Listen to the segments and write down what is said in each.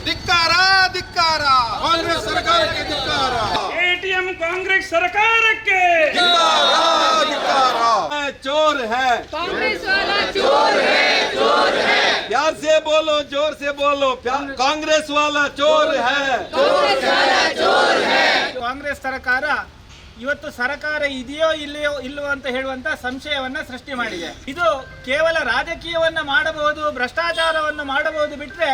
ಧಿಕ್ಕಾರ ಧಿಕ್ಕಾರ ಕಾಂಗ್ರೆಸ್ ಸರ್ಕಾರಕ್ಕೆ ಧಿಕ್ಕಾರ एटीएम कांग्रेस सरकार के चोर है कांग्रेस वाला चोर है प्यार से बोलो जोर से बोलो कांग्रेस वाला चोर है कांग्रेस वाला चोर है ಕಾಂಗ್ರೆಸ್ ಸರ್ಕಾರ ಇವತ್ತು ಸರ್ಕಾರ ಇದೆಯೋ ಇಲ್ಲವೋ ಅಂತ ಹೇಳುವಂತ ಸಂಶಯವನ್ನ ಸೃಷ್ಟಿ ಮಾಡಿದೆ. ಇದು ಕೇವಲ ರಾಜಕೀಯವನ್ನ ಮಾಡಬಹುದು, ಭ್ರಷ್ಟಾಚಾರವನ್ನು ಮಾಡಬಹುದು ಬಿಟ್ರೆ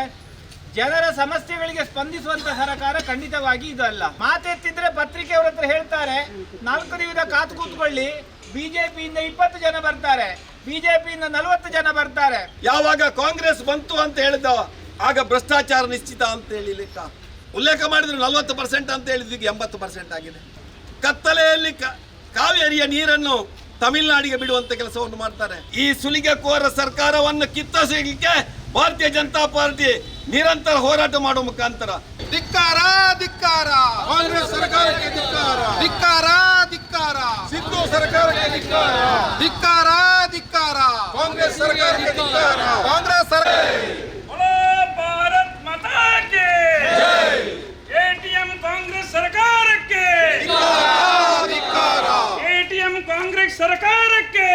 ಜನರ ಸಮಸ್ಯೆಗಳಿಗೆ ಸ್ಪಂದಿಸುವಂತ ಸರ್ಕಾರ ಖಂಡಿತವಾಗಿ ಇದು ಅಲ್ಲ. ಮಾತೆತ್ತಿದ್ರೆ ಪತ್ರಿಕೆಯವ್ರ ಹತ್ರ ಹೇಳ್ತಾರೆ 4 ದಿವಸ ಕಾತು ಕೂತ್ಕೊಳ್ಳಿ, ಬಿಜೆಪಿಯಿಂದ 20 ಜನ ಬರ್ತಾರೆ, ಬಿಜೆಪಿಯಿಂದ 40 ಜನ ಬರ್ತಾರೆ. ಯಾವಾಗ ಕಾಂಗ್ರೆಸ್ ಬಂತು ಅಂತ ಹೇಳಿದ ಆಗ ಭ್ರಷ್ಟಾಚಾರ ನಿಶ್ಚಿತ ಅಂತ ಹೇಳಿ ಲೆಕ್ಕ ಉಲ್ಲೇಖ ಮಾಡಿದ್ರು 40% ಅಂತ ಹೇಳಿದ್ವಿ, 80% ಆಗಿದೆ. ಕತ್ತಲೆಯಲ್ಲಿ ಕಾವೇರಿಯ ನೀರನ್ನು ತಮಿಳುನಾಡಿಗೆ ಬಿಡುವಂತ ಕೆಲಸವನ್ನು ಮಾಡ್ತಾರೆ. ಈ ಸುಲಿಗೆಕೋರ ಸರ್ಕಾರವನ್ನು ಕಿತ್ತೊಸೆಯಲಿಕ್ಕೆ ಭಾರತೀಯ ಜನತಾ ಪಾರ್ಟಿ ನಿರಂತರ ಹೋರಾಟ ಮಾಡುವ ಮುಖಾಂತರ ಧಿಕ್ಕಾರ ಧಿಕ್ಕಾರ ಕಾಂಗ್ರೆಸ್ ಸರ್ಕಾರಕ್ಕೆ ಧಿಕ್ಕಾರ ಧಿಕ್ಕಾರ ಧಿಕ್ಕಾರ ಸಿದ್ದು ಸರ್ಕಾರಕ್ಕೆ ಧಿಕ್ಕಾರ ಧಿಕ್ಕಾರ ಧಿಕ್ಕಾರ ಕಾಂಗ್ರೆಸ್ ಸರ್ಕಾರಕ್ಕೆ ಧಿಕ್ಕಾರ ಕಾಂಗ್ರೆಸ್ भारत माता के एटीएम कांग्रेस सरकार के एटीएम कांग्रेस सरकार के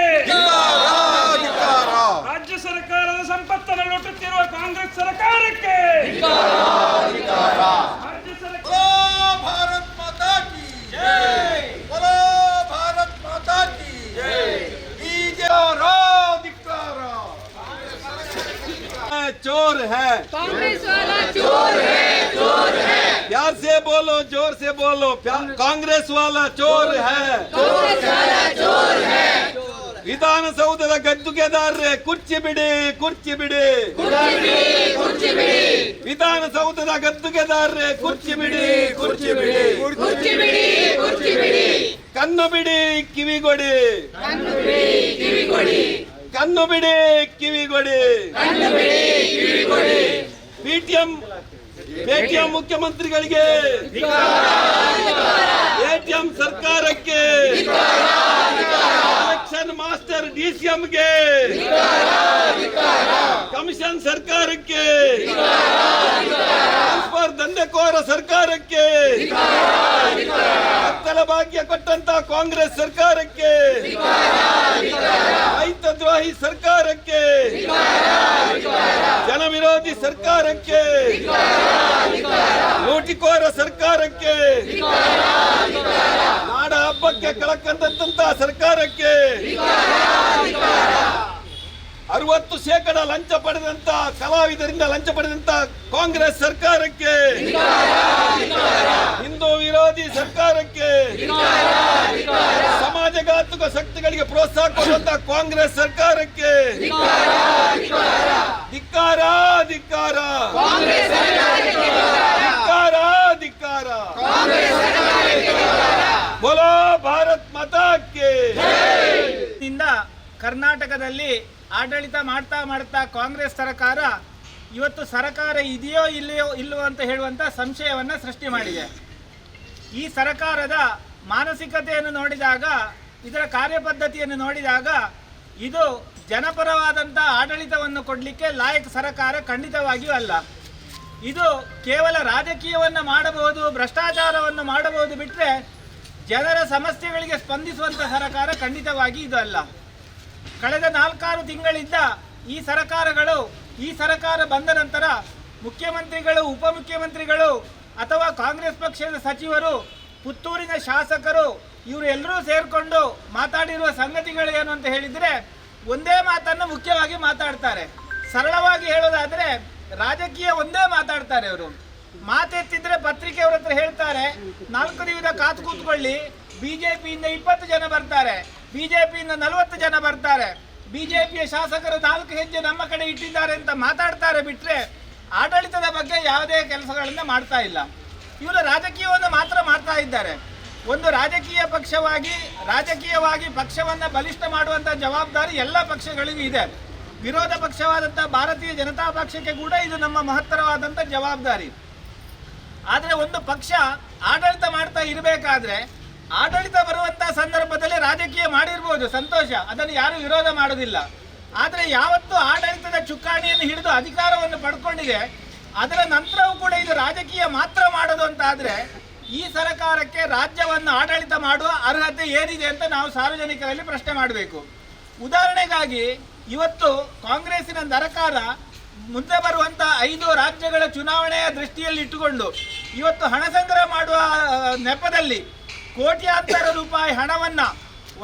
राज्य ಸರ್ಕಾರದ ಸಂಪತ್ತನ್ನು ಲೂಟುತ್ತಿರುವ ಕಾಂಗ್ರೆಸ್ ಸರ್ಕಾರಕ್ಕೆ ರಾಜ್ಯ ಸರ್ಕಾರ भारत माता की जय बोलो भारत माता की जय चोर है कांग्रेस वाला चोर है प्यार से बोलो जोर से बोलो कांग्रेस वाला चोर है कांग्रेस वाला चोर है ವಿಧಾನಸೌಧದ ಗದ್ದುಗೆದಾರರೇ ಕುರ್ಚಿ ಬಿಡಿ ಕುರ್ಚಿ ಬಿಡಿ कुर्सी बिड़ी ವಿಧಾನಸೌಧದ ಗದ್ದುಗೆದಾರರೇ ಕುರ್ಚಿ ಬಿಡಿ ಕುರ್ಚಿ ಬಿಡಿ कुर्सी बिड़ी ಕಣ್ಣು ಬಿಡಿ ಕಿವಿಗೊಡಿ कन्नु बिड़ी किवी कोड़ी ಕಣ್ಣು ಬಿಡಿ ಕಿವಿಗೊಡಿ कन्नु बिड़ी किवी कोड़ी ಪೇಟಿಎಂ ಮುಖ್ಯಮಂತ್ರಿಗಳಿಗೆ ಎಟಿಎಂ ಸರ್ಕಾರಕ್ಕೆ ಎಲೆಕ್ಷನ್ ಮಾಸ್ಟರ್ ಡಿಸಿಎಂಗೆ ಕಮಿಷನ್ ಸರ್ಕಾರಕ್ಕೆ ಟ್ರಾನ್ಸ್ಫರ್ ದಂಧೆಕೋರ ಸರ್ಕಾರಕ್ಕೆ ಕತ್ತಲ ಭಾಗ್ಯ ಕೊಟ್ಟಂತ ಕಾಂಗ್ರೆಸ್ ಸರ್ಕಾರಕ್ಕೆ ರೈತ ದ್ರೋಹಿ ಸರ್ಕಾರಕ್ಕೆ ಜನ ವಿರೋಧಿ ಸರ್ಕಾರಕ್ಕೆ ಲೂಟಿಕೋರ ಸರ್ಕಾರಕ್ಕೆ ನಾಡ ಹಬ್ಬಕ್ಕೆ ಕಳಕಂದಂತ ಸರ್ಕಾರಕ್ಕೆ 60% ಲಂಚ ಪಡೆದಂತ ಕಲಾವಿದರಿಂದ ಲಂಚ ಪಡೆದಂತ ಕಾಂಗ್ರೆಸ್ ಸರ್ಕಾರಕ್ಕೆ ಹಿಂದೂ ವಿರೋಧಿ ಸರ್ಕಾರಕ್ಕೆ ಸಮಾಜಘಾತುಕ ಶಕ್ತಿಗಳಿಗೆ ಪ್ರೋತ್ಸಾಹ ಕೊಡುವಂತ ಕಾಂಗ್ರೆಸ್ ಸರ್ಕಾರಕ್ಕೆ ಧಿಕ್ಕಾರ ಧಿಕ್ಕಾರ ಧಿಕ್ಕಾರ ಧಿಕ್ಕಾರ ಬೋಲೋ ಭಾರತ್ ಮಾತಾ ಕೆ ಇಂದ ಕರ್ನಾಟಕದಲ್ಲಿ ಆಡಳಿತ ಮಾಡ್ತಾ ಕಾಂಗ್ರೆಸ್ ಸರ್ಕಾರ ಇವತ್ತು ಸರ್ಕಾರ ಇದೆಯೋ ಇಲ್ಲವೋ ಅಂತ ಹೇಳುವಂತ ಸಂಶಯವನ್ನ ಸೃಷ್ಟಿ ಮಾಡಿದೆ. ಈ ಸರ್ಕಾರದ ಮಾನಸಿಕತೆಯನ್ನು ನೋಡಿದಾಗ, ಇದರ ಕಾರ್ಯಪದ್ಧತಿಯನ್ನು ನೋಡಿದಾಗ ಇದು ಜನಪರವಾದಂಥ ಆಡಳಿತವನ್ನು ಕೊಡಲಿಕ್ಕೆ ಲಾಯಕ್ ಸರ್ಕಾರ ಖಂಡಿತವಾಗಿಯೂ ಅಲ್ಲ. ಇದು ಕೇವಲ ರಾಜಕೀಯವನ್ನು ಮಾಡಬಹುದು, ಭ್ರಷ್ಟಾಚಾರವನ್ನು ಮಾಡಬಹುದು ಬಿಟ್ಟರೆ ಜನರ ಸಮಸ್ಯೆಗಳಿಗೆ ಸ್ಪಂದಿಸುವಂಥ ಸರ್ಕಾರ ಖಂಡಿತವಾಗಿ ಇದು ಅಲ್ಲ. ಕಳೆದ 4-6 ತಿಂಗಳಿಂದ ಈ ಸರ್ಕಾರ ಬಂದ ನಂತರ ಮುಖ್ಯಮಂತ್ರಿಗಳು, ಉಪಮುಖ್ಯಮಂತ್ರಿಗಳು ಅಥವಾ ಕಾಂಗ್ರೆಸ್ ಪಕ್ಷದ ಸಚಿವರು, ಪುತ್ತೂರಿನ ಶಾಸಕರು ಇವರು ಎಲ್ಲರೂ ಸೇರಿಕೊಂಡು ಮಾತಾಡಿರುವ ಸಂಗತಿಗಳು ಏನು ಅಂತ ಹೇಳಿದರೆ ಒಂದೇ ಮಾತನ್ನು ಮುಖ್ಯವಾಗಿ ಮಾತಾಡ್ತಾರೆ. ಸರಳವಾಗಿ ಹೇಳೋದಾದರೆ ರಾಜಕೀಯ ಒಂದೇ ಮಾತಾಡ್ತಾರೆ. ಅವರು ಮಾತೆತ್ತಿದ್ರೆ ಪತ್ರಿಕೆಯವ್ರ ಹತ್ರ ಹೇಳ್ತಾರೆ 4 ದಿವಸ ಕಾತು ಕೂತ್ಕೊಳ್ಳಿ, ಬಿಜೆಪಿಯಿಂದ 20 ಜನ ಬರ್ತಾರೆ, ಬಿಜೆಪಿಯಿಂದ 40 ಜನ ಬರ್ತಾರೆ, ಬಿಜೆಪಿಯ ಶಾಸಕರು 4 ಹೆಜ್ಜೆ ನಮ್ಮ ಕಡೆ ಇಟ್ಟಿದ್ದಾರೆ ಅಂತ ಮಾತಾಡ್ತಾರೆ ಬಿಟ್ರೆ ಆಡಳಿತದ ಬಗ್ಗೆ ಯಾವುದೇ ಕೆಲಸಗಳನ್ನ ಮಾಡ್ತಾ ಇಲ್ಲ. ಇವರು ರಾಜಕೀಯವನ್ನು ಮಾತ್ರ ಮಾಡ್ತಾ ಇದ್ದಾರೆ. ಒಂದು ರಾಜಕೀಯವಾಗಿ ಪಕ್ಷವನ್ನು ಬಲಿಷ್ಠ ಮಾಡುವಂಥ ಜವಾಬ್ದಾರಿ ಎಲ್ಲ ಪಕ್ಷಗಳಿಗೂ ಇದೆ. ವಿರೋಧ ಪಕ್ಷವಾದಂಥ ಭಾರತೀಯ ಜನತಾ ಪಕ್ಷಕ್ಕೆ ಕೂಡ ಇದು ನಮ್ಮ ಮಹತ್ತರವಾದಂಥ ಜವಾಬ್ದಾರಿ. ಆದರೆ ಒಂದು ಪಕ್ಷ ಆಡಳಿತ ಮಾಡ್ತಾ ಇರಬೇಕಾದ್ರೆ ಆಡಳಿತ ಬರುವಂಥ ಸಂದರ್ಭದಲ್ಲಿ ರಾಜಕೀಯ ಮಾಡಿರ್ಬೋದು, ಸಂತೋಷ, ಅದನ್ನು ಯಾರು ವಿರೋಧ ಮಾಡೋದಿಲ್ಲ. ಆದರೆ ಯಾವತ್ತು ಆಡಳಿತದ ಚುಕ್ಕಾಣಿಯನ್ನು ಹಿಡಿದು ಅಧಿಕಾರವನ್ನು ಪಡ್ಕೊಂಡಿದೆ ಅದರ ನಂತರವೂ ಕೂಡ ರಾಜಕೀಯ ಮಾತ್ರ ಮಾಡೋದು ಅಂತ ಆದ್ರೆ ಈ ಸರ್ಕಾರಕ್ಕೆ ರಾಜ್ಯವನ್ನು ಆಡಳಿತ ಮಾಡುವ ಅರ್ಹತೆ ಏನಿದೆ ಅಂತ ನಾವು ಸಾರ್ವಜನಿಕರಲ್ಲಿ ಪ್ರಶ್ನೆ ಮಾಡಬೇಕು. ಉದಾಹರಣೆಗಾಗಿ ಇವತ್ತು ಕಾಂಗ್ರೆಸ್ಸಿನ ಸರ್ಕಾರ ಮುಂದೆ ಬರುವಂತ 5 ರಾಜ್ಯಗಳ ಚುನಾವಣೆಯ ದೃಷ್ಟಿಯಲ್ಲಿ ಇಟ್ಟುಕೊಂಡು ಇವತ್ತು ಹಣ ಸಂಗ್ರಹ ಮಾಡುವ ನೆಪದಲ್ಲಿ ಕೋಟ್ಯಾಂತರ ರೂಪಾಯಿ ಹಣವನ್ನ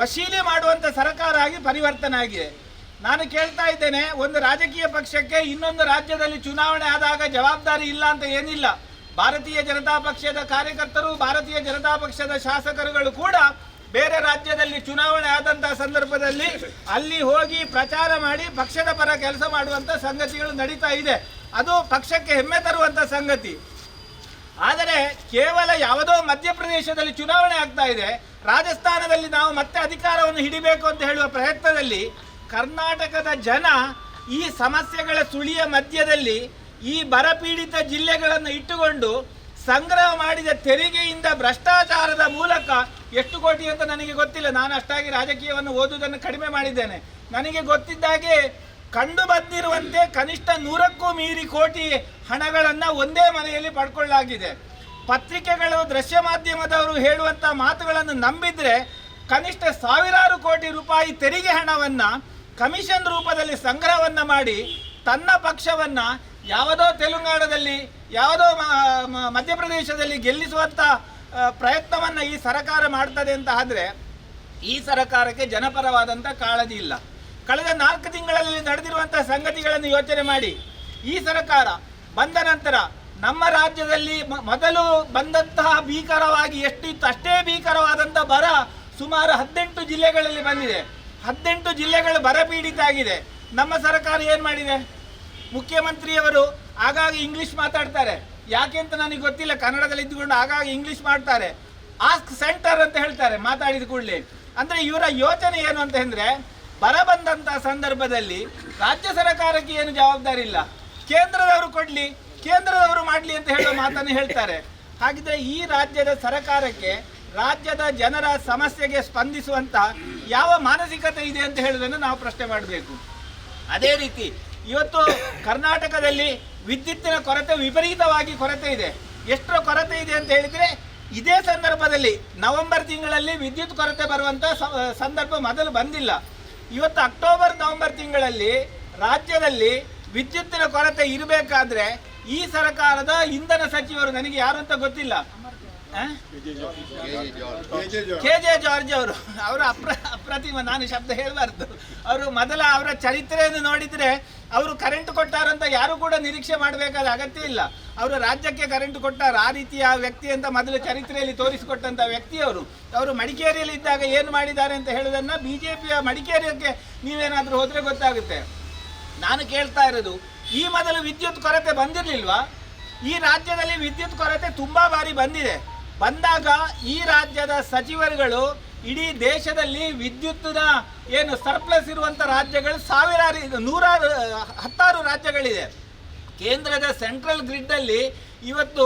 ವಶೀಲಿ ಮಾಡುವಂತ ಸರ್ಕಾರ ಆಗಿ ಪರಿವರ್ತನೆ ಆಗಿದೆ. ನಾನು ಕೇಳ್ತಾ ಇದ್ದೇನೆ, ಒಂದು ರಾಜಕೀಯ ಪಕ್ಷಕ್ಕೆ ಇನ್ನೊಂದು ರಾಜ್ಯದಲ್ಲಿ ಚುನಾವಣೆ ಆದಾಗ ಜವಾಬ್ದಾರಿ ಇಲ್ಲ ಅಂತ ಏನಿಲ್ಲ. ಭಾರತೀಯ ಜನತಾ ಪಕ್ಷದ ಕಾರ್ಯಕರ್ತರು, ಭಾರತೀಯ ಜನತಾ ಪಕ್ಷದ ಶಾಸಕರುಗಳು ಕೂಡ ಬೇರೆ ರಾಜ್ಯದಲ್ಲಿ ಚುನಾವಣೆ ಆದಂತಹ ಸಂದರ್ಭದಲ್ಲಿ ಅಲ್ಲಿ ಹೋಗಿ ಪ್ರಚಾರ ಮಾಡಿ ಪಕ್ಷದ ಪರ ಕೆಲಸ ಮಾಡುವಂತ ಸಂಗತಿಗಳು ನಡೀತಾ ಇದೆ. ಅದು ಪಕ್ಷಕ್ಕೆ ಹೆಮ್ಮೆ ತರುವಂತ ಸಂಗತಿ. ಆದರೆ ಕೇವಲ ಯಾವುದೋ ಮಧ್ಯಪ್ರದೇಶದಲ್ಲಿ ಚುನಾವಣೆ ಆಗ್ತಾ ಇದೆ, ರಾಜಸ್ಥಾನದಲ್ಲಿ ನಾವು ಮತ್ತೆ ಅಧಿಕಾರವನ್ನು ಹಿಡಿಬೇಕು ಅಂತ ಹೇಳುವ ಪ್ರಯತ್ನದಲ್ಲಿ ಕರ್ನಾಟಕದ ಜನ ಈ ಸಮಸ್ಯೆಗಳ ಸುಳಿಯ ಮಧ್ಯದಲ್ಲಿ ಈ ಬರಪೀಡಿತ ಜಿಲ್ಲೆಗಳನ್ನು ಇಟ್ಟುಕೊಂಡು ಸಂಗ್ರಹ ಮಾಡಿದ ತೆರಿಗೆಯಿಂದ ಭ್ರಷ್ಟಾಚಾರದ ಮೂಲಕ ಎಷ್ಟು ಕೋಟಿ ಅಂತ ನನಗೆ ಗೊತ್ತಿಲ್ಲ, ನಾನು ಅಷ್ಟಾಗಿ ರಾಜಕೀಯವನ್ನು ಓದುವುದನ್ನು ಕಡಿಮೆ ಮಾಡಿದ್ದೇನೆ. ನನಗೆ ಗೊತ್ತಿದ್ದಾಗೆ ಕಂಡು ಬಂದಿರುವಂತೆ ಕನಿಷ್ಠ 100ಕ್ಕೂ ಮೀರಿ ಕೋಟಿ ಹಣಗಳನ್ನು ಒಂದೇ ಮನೆಯಲ್ಲಿ ಪಡ್ಕೊಳ್ಳಲಾಗಿದೆ. ಪತ್ರಿಕೆಗಳು, ದೃಶ್ಯ ಮಾಧ್ಯಮದವರು ಹೇಳುವಂಥ ಮಾತುಗಳನ್ನು ನಂಬಿದ್ರೆ ಕನಿಷ್ಠ ಸಾವಿರಾರು ಕೋಟಿ ರೂಪಾಯಿ ತೆರಿಗೆ ಹಣವನ್ನು ಕಮಿಷನ್ ರೂಪದಲ್ಲಿ ಸಂಗ್ರಹವನ್ನು ಮಾಡಿ ತನ್ನ ಪಕ್ಷವನ್ನು ಯಾವುದೋ ತೆಲಂಗಾಣದಲ್ಲಿ, ಯಾವುದೋ ಮಧ್ಯಪ್ರದೇಶದಲ್ಲಿ ಗೆಲ್ಲಿಸುವಂಥ ಪ್ರಯತ್ನವನ್ನು ಈ ಸರ್ಕಾರ ಮಾಡ್ತದೆ ಅಂತ ಆದರೆ ಈ ಸರ್ಕಾರಕ್ಕೆ ಜನಪರವಾದಂಥ ಕಾಳಜಿ ಇಲ್ಲ. ಕಳೆದ 4 ತಿಂಗಳಲ್ಲಿ ನಡೆದಿರುವಂಥ ಸಂಗತಿಗಳನ್ನು ಯೋಚನೆ ಮಾಡಿ. ಈ ಸರ್ಕಾರ ಬಂದ ನಂತರ ನಮ್ಮ ರಾಜ್ಯದಲ್ಲಿ ಮೊದಲು ಬಂದಂತಹ ಭೀಕರವಾಗಿ ಎಷ್ಟಿತ್ತು ಅಷ್ಟೇ ಭೀಕರವಾದಂಥ ಬರ ಸುಮಾರು 18 ಜಿಲ್ಲೆಗಳಲ್ಲಿ ಬಂದಿದೆ. 18 ಜಿಲ್ಲೆಗಳು ಬರಪೀಡಿತ ಆಗಿದೆ. ನಮ್ಮ ಸರ್ಕಾರ ಏನು ಮಾಡಿದೆ? ಮುಖ್ಯಮಂತ್ರಿಯವರು ಆಗಾಗ ಇಂಗ್ಲಿಷ್ ಮಾತಾಡ್ತಾರೆ. ಯಾಕೆ ಅಂತ ನನಗೆ ಗೊತ್ತಿಲ್ಲ, ಕನ್ನಡದಲ್ಲಿ ಇದ್ದುಕೊಂಡು ಆಗಾಗ ಇಂಗ್ಲಿಷ್ ಮಾಡ್ತಾರೆ. ಆಸ್ಕ್ ಸೆಂಟರ್ ಅಂತ ಹೇಳ್ತಾರೆ ಮಾತಾಡಿದ ಕೂಡಲೇ. ಅಂದರೆ ಇವರ ಯೋಚನೆ ಏನು ಅಂತ ಅಂದರೆ, ಬರ ಬಂದಂಥ ಸಂದರ್ಭದಲ್ಲಿ ರಾಜ್ಯ ಸರ್ಕಾರಕ್ಕೆ ಏನು ಜವಾಬ್ದಾರಿ ಇಲ್ಲ, ಕೇಂದ್ರದವರು ಕೊಡಲಿ, ಕೇಂದ್ರದವರು ಮಾಡಲಿ ಅಂತ ಹೇಳೋ ಮಾತನ್ನು ಹೇಳ್ತಾರೆ. ಹಾಗಿದ್ರೆ ಈ ರಾಜ್ಯದ ಸರ್ಕಾರಕ್ಕೆ ರಾಜ್ಯದ ಜನರ ಸಮಸ್ಯೆಗೆ ಸ್ಪಂದಿಸುವಂಥ ಯಾವ ಮಾನಸಿಕತೆ ಇದೆ ಅಂತ ಹೇಳೋದನ್ನು ನಾವು ಪ್ರಶ್ನೆ ಮಾಡಬೇಕು. ಅದೇ ರೀತಿ ಇವತ್ತು ಕರ್ನಾಟಕದಲ್ಲಿ ವಿದ್ಯುತ್ತಿನ ಕೊರತೆ ವಿಪರೀತವಾಗಿ ಕೊರತೆ ಇದೆ. ಎಷ್ಟರ ಕೊರತೆ ಇದೆ ಅಂತ ಹೇಳಿದರೆ, ಇದೇ ಸಂದರ್ಭದಲ್ಲಿ ನವೆಂಬರ್ ತಿಂಗಳಲ್ಲಿ ವಿದ್ಯುತ್ ಕೊರತೆ ಬರುವಂಥ ಸಂದರ್ಭ ಮೊದಲು ಬಂದಿಲ್ಲ. ಇವತ್ತು ಅಕ್ಟೋಬರ್ ನವೆಂಬರ್ ತಿಂಗಳಲ್ಲಿ ರಾಜ್ಯದಲ್ಲಿ ವಿದ್ಯುತ್ತಿನ ಕೊರತೆ ಇರಬೇಕಾದ್ರೆ ಈ ಸರ್ಕಾರದ ಇಂಧನ ಸಚಿವರು, ನನಗೆ ಯಾರು ಅಂತ ಗೊತ್ತಿಲ್ಲ, KJ ಜಾರ್ಜ್ ಅವರು ಅಪ್ರತಿಮ, ನಾನು ಶಬ್ದ ಹೇಳಬಾರ್ದು. ಅವರು ಮೊದಲ ಅವರ ಚರಿತ್ರೆಯನ್ನು ನೋಡಿದರೆ ಅವರು ಕರೆಂಟ್ ಕೊಟ್ಟಾರಂತ ಯಾರು ಕೂಡ ನಿರೀಕ್ಷೆ ಮಾಡಬೇಕಾದ ಅಗತ್ಯ ಇಲ್ಲ. ಅವರು ರಾಜ್ಯಕ್ಕೆ ಕರೆಂಟ್ ಕೊಟ್ಟಾರ, ಆ ರೀತಿಯ ವ್ಯಕ್ತಿ ಅಂತ ಮೊದಲು ಚರಿತ್ರೆಯಲ್ಲಿ ತೋರಿಸಿಕೊಟ್ಟಂಥ ವ್ಯಕ್ತಿಯವರು. ಅವರು ಮಡಿಕೇರಿಯಲ್ಲಿ ಇದ್ದಾಗ ಏನು ಮಾಡಿದ್ದಾರೆ ಅಂತ ಹೇಳೋದನ್ನು BJPಯ ಮಡಿಕೇರಿಯಕ್ಕೆ ನೀವೇನಾದರೂ ಹೋದರೆ ಗೊತ್ತಾಗುತ್ತೆ. ನಾನು ಕೇಳ್ತಾ ಇರೋದು, ಈ ಮೊದಲು ವಿದ್ಯುತ್ ಕೊರತೆ ಬಂದಿರಲಿಲ್ವಾ? ಈ ರಾಜ್ಯದಲ್ಲಿ ವಿದ್ಯುತ್ ಕೊರತೆ ತುಂಬ ಬಾರಿ ಬಂದಿದೆ. ಬಂದಾಗ ಈ ರಾಜ್ಯದ ಸಚಿವರುಗಳು ಇಡೀ ದೇಶದಲ್ಲಿ ವಿದ್ಯುತ್ತಿನ ಏನು ಸರ್ಪ್ಲಸ್ ಇರುವಂಥ ರಾಜ್ಯಗಳು ಸಾವಿರಾರು, 116 ರಾಜ್ಯಗಳಿದೆ. ಕೇಂದ್ರದ ಸೆಂಟ್ರಲ್ ಗ್ರಿಡ್ಡಲ್ಲಿ ಇವತ್ತು